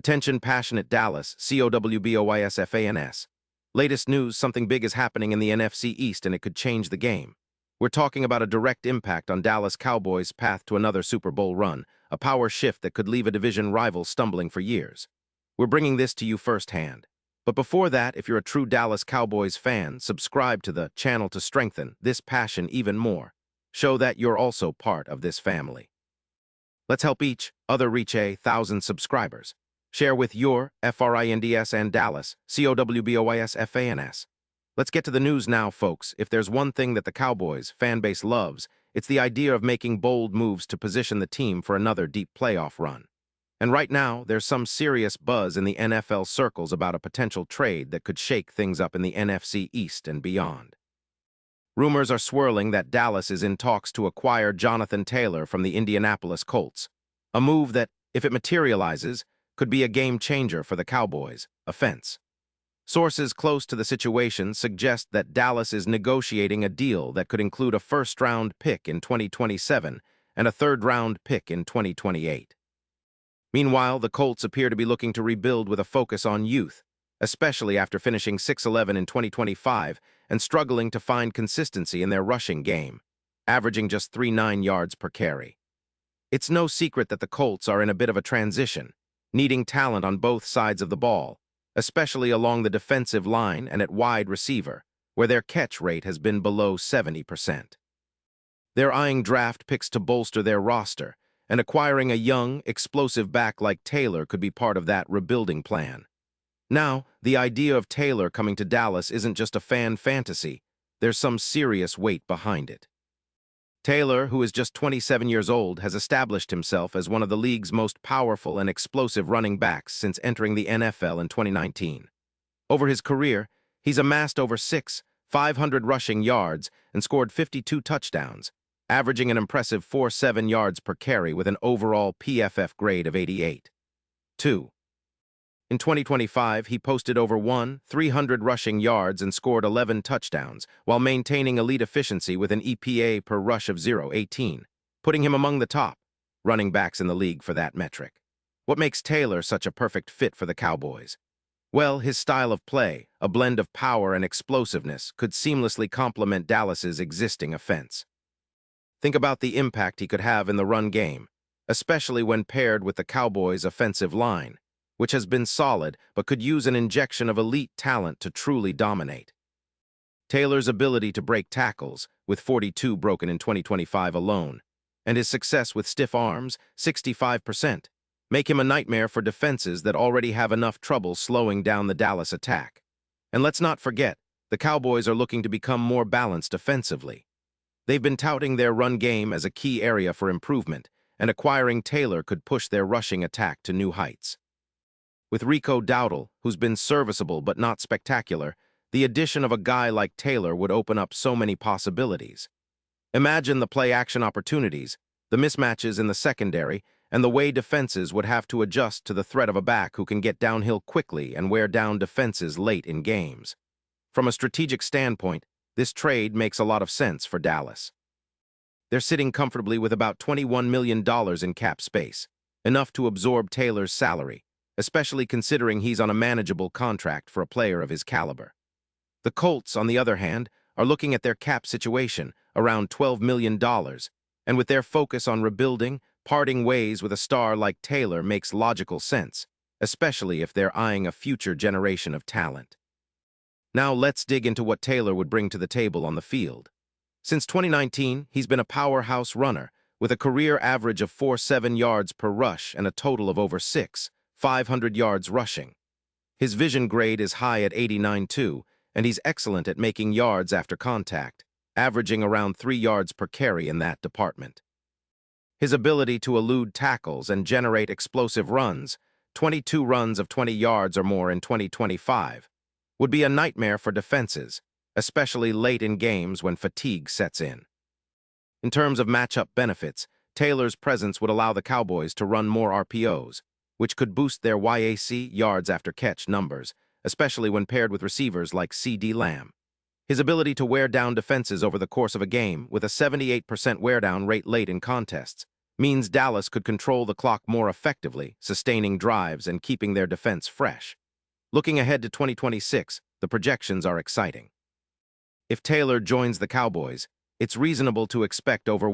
Attention passionate Dallas, Cowboys. Latest news, something big is happening in the NFC East and it could change the game. We're talking about a direct impact on Dallas Cowboys' path to another Super Bowl run, a power shift that could leave a division rival stumbling for years. We're bringing this to you firsthand. But before that, if you're a true Dallas Cowboys fan, subscribe to the channel to strengthen this passion even more. Show that you're also part of this family. Let's help each other reach 1,000 subscribers. Share with your friends and Dallas, Cowboys. Let's get to the news now, folks. If there's one thing that the Cowboys fan base loves, it's the idea of making bold moves to position the team for another deep playoff run. And right now, there's some serious buzz in the NFL circles about a potential trade that could shake things up in the NFC East and beyond. Rumors are swirling that Dallas is in talks to acquire Jonathan Taylor from the Indianapolis Colts, a move that, if it materializes, could be a game-changer for the Cowboys' offense. Sources close to the situation suggest that Dallas is negotiating a deal that could include a first-round pick in 2027 and a third-round pick in 2028. Meanwhile, the Colts appear to be looking to rebuild with a focus on youth, especially after finishing 6-11 in 2025 and struggling to find consistency in their rushing game, averaging just 3.9 yards per carry. It's no secret that the Colts are in a bit of a transition, needing talent on both sides of the ball, especially along the defensive line and at wide receiver, where their catch rate has been below 70%. They're eyeing draft picks to bolster their roster, and acquiring a young, explosive back like Taylor could be part of that rebuilding plan. Now, the idea of Taylor coming to Dallas isn't just a fan fantasy. There's some serious weight behind it. Taylor, who is just 27 years old, has established himself as one of the league's most powerful and explosive running backs since entering the NFL in 2019. Over his career, he's amassed over 500 rushing yards and scored 52 touchdowns, averaging an impressive 4.7 yards per carry with an overall PFF grade of 88.2. In 2025, he posted over 300 rushing yards and scored 11 touchdowns, while maintaining elite efficiency with an EPA per rush of 0.18, putting him among the top running backs in the league for that metric. What makes Taylor such a perfect fit for the Cowboys? Well, his style of play, a blend of power and explosiveness, could seamlessly complement Dallas's existing offense. Think about the impact he could have in the run game, especially when paired with the Cowboys' offensive line, which has been solid but could use an injection of elite talent to truly dominate. Taylor's ability to break tackles, with 42 broken in 2025 alone, and his success with stiff arms, 65%, make him a nightmare for defenses that already have enough trouble slowing down the Dallas attack. And let's not forget, the Cowboys are looking to become more balanced offensively. They've been touting their run game as a key area for improvement, and acquiring Taylor could push their rushing attack to new heights. With Rico Dowdle, who's been serviceable but not spectacular, the addition of a guy like Taylor would open up so many possibilities. Imagine the play-action opportunities, the mismatches in the secondary, and the way defenses would have to adjust to the threat of a back who can get downhill quickly and wear down defenses late in games. From a strategic standpoint, this trade makes a lot of sense for Dallas. They're sitting comfortably with about $21 million in cap space, enough to absorb Taylor's salary, especially considering he's on a manageable contract for a player of his caliber. The Colts, on the other hand, are looking at their cap situation, around $12 million, and with their focus on rebuilding, parting ways with a star like Taylor makes logical sense, especially if they're eyeing a future generation of talent. Now let's dig into what Taylor would bring to the table on the field. Since 2019, he's been a powerhouse runner, with a career average of 4.7 yards per rush and a total of over 500 yards rushing. His vision grade is high at 89.2, and he's excellent at making yards after contact, averaging around 3 yards per carry in that department. His ability to elude tackles and generate explosive runs, 22 runs of 20 yards or more in 2025, would be a nightmare for defenses, especially late in games when fatigue sets in. In terms of matchup benefits, Taylor's presence would allow the Cowboys to run more RPOs, which could boost their YAC yards after catch numbers, especially when paired with receivers like CeeDee Lamb. His ability to wear down defenses over the course of a game with a 78% wear down rate late in contests means Dallas could control the clock more effectively, sustaining drives and keeping their defense fresh. Looking ahead to 2026, the projections are exciting. If Taylor joins the Cowboys, it's reasonable to expect over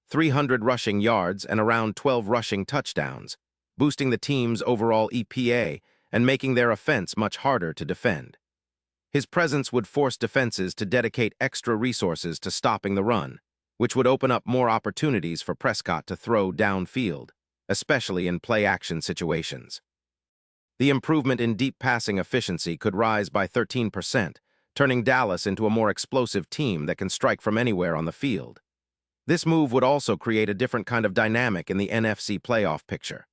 300 rushing yards and around 12 rushing touchdowns, boosting the team's overall EPA and making their offense much harder to defend. His presence would force defenses to dedicate extra resources to stopping the run, which would open up more opportunities for Prescott to throw downfield, especially in play-action situations. The improvement in deep passing efficiency could rise by 13%, turning Dallas into a more explosive team that can strike from anywhere on the field. This move would also create a different kind of dynamic in the NFC playoff picture.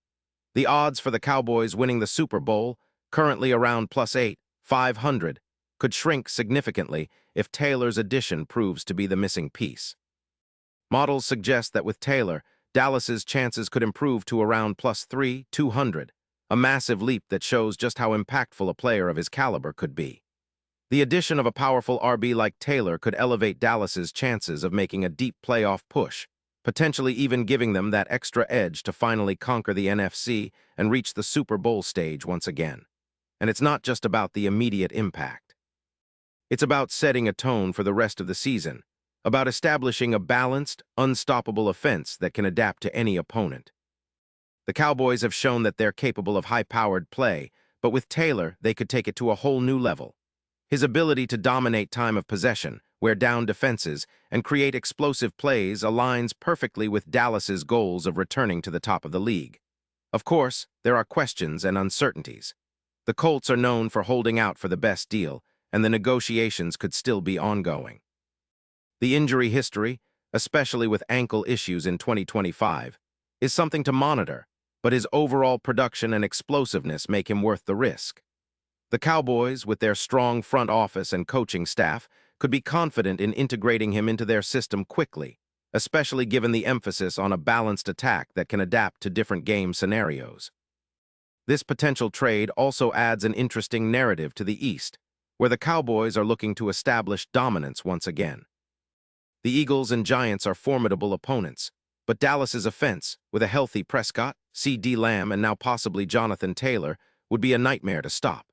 The odds for the Cowboys winning the Super Bowl, currently around +500, could shrink significantly if Taylor's addition proves to be the missing piece. Models suggest that with Taylor, Dallas's chances could improve to around +200, a massive leap that shows just how impactful a player of his caliber could be. The addition of a powerful RB like Taylor could elevate Dallas's chances of making a deep playoff push, potentially even giving them that extra edge to finally conquer the NFC and reach the Super Bowl stage once again. And it's not just about the immediate impact. It's about setting a tone for the rest of the season, about establishing a balanced, unstoppable offense that can adapt to any opponent. The Cowboys have shown that they're capable of high-powered play, but with Taylor, they could take it to a whole new level. His ability to dominate time of possession, wear down defenses, and create explosive plays aligns perfectly with Dallas's goals of returning to the top of the league. Of course, there are questions and uncertainties. The Colts are known for holding out for the best deal, and the negotiations could still be ongoing. The injury history, especially with ankle issues in 2025, is something to monitor, but his overall production and explosiveness make him worth the risk. The Cowboys, with their strong front office and coaching staff, could be confident in integrating him into their system quickly, especially given the emphasis on a balanced attack that can adapt to different game scenarios. This potential trade also adds an interesting narrative to the East, where the Cowboys are looking to establish dominance once again. The Eagles and Giants are formidable opponents, but Dallas's offense, with a healthy Prescott, CeeDee Lamb, and now possibly Jonathan Taylor, would be a nightmare to stop.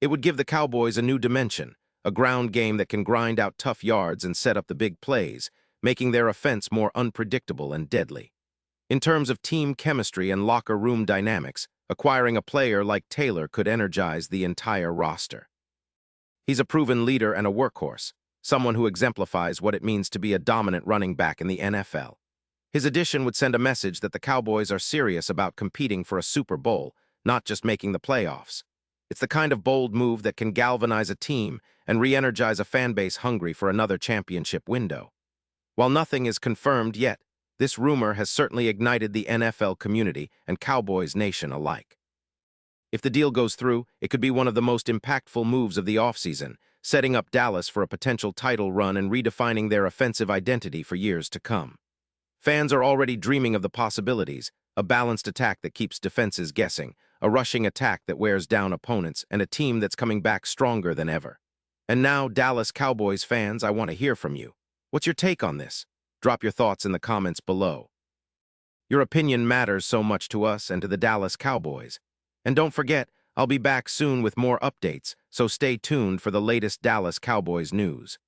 It would give the Cowboys a new dimension, a ground game that can grind out tough yards and set up the big plays, making their offense more unpredictable and deadly. In terms of team chemistry and locker room dynamics, acquiring a player like Taylor could energize the entire roster. He's a proven leader and a workhorse, someone who exemplifies what it means to be a dominant running back in the NFL. His addition would send a message that the Cowboys are serious about competing for a Super Bowl, not just making the playoffs. It's the kind of bold move that can galvanize a team and re-energize a fan base hungry for another championship window. While nothing is confirmed yet, this rumor has certainly ignited the NFL community and Cowboys Nation alike. If the deal goes through, it could be one of the most impactful moves of the offseason, setting up Dallas for a potential title run and redefining their offensive identity for years to come. Fans are already dreaming of the possibilities, a balanced attack that keeps defenses guessing, a rushing attack that wears down opponents, and a team that's coming back stronger than ever. And now, Dallas Cowboys fans, I want to hear from you. What's your take on this? Drop your thoughts in the comments below. Your opinion matters so much to us and to the Dallas Cowboys. And don't forget, I'll be back soon with more updates, so stay tuned for the latest Dallas Cowboys news.